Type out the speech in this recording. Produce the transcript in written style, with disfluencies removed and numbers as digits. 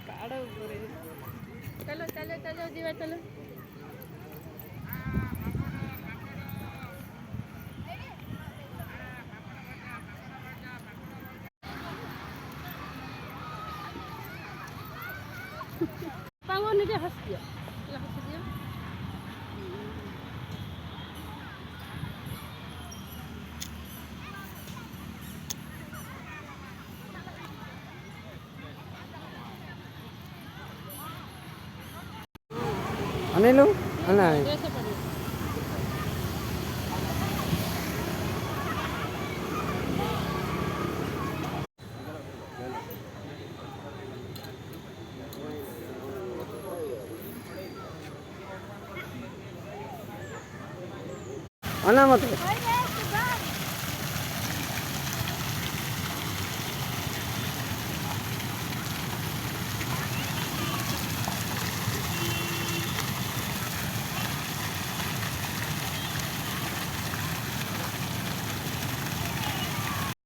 काढ़ा ऊपर है। चलो चलो चलो जीवा चलो। पांगो नीचे हंस दिया, हंस दिया। अनिल अना जैसे पड़ी अनामत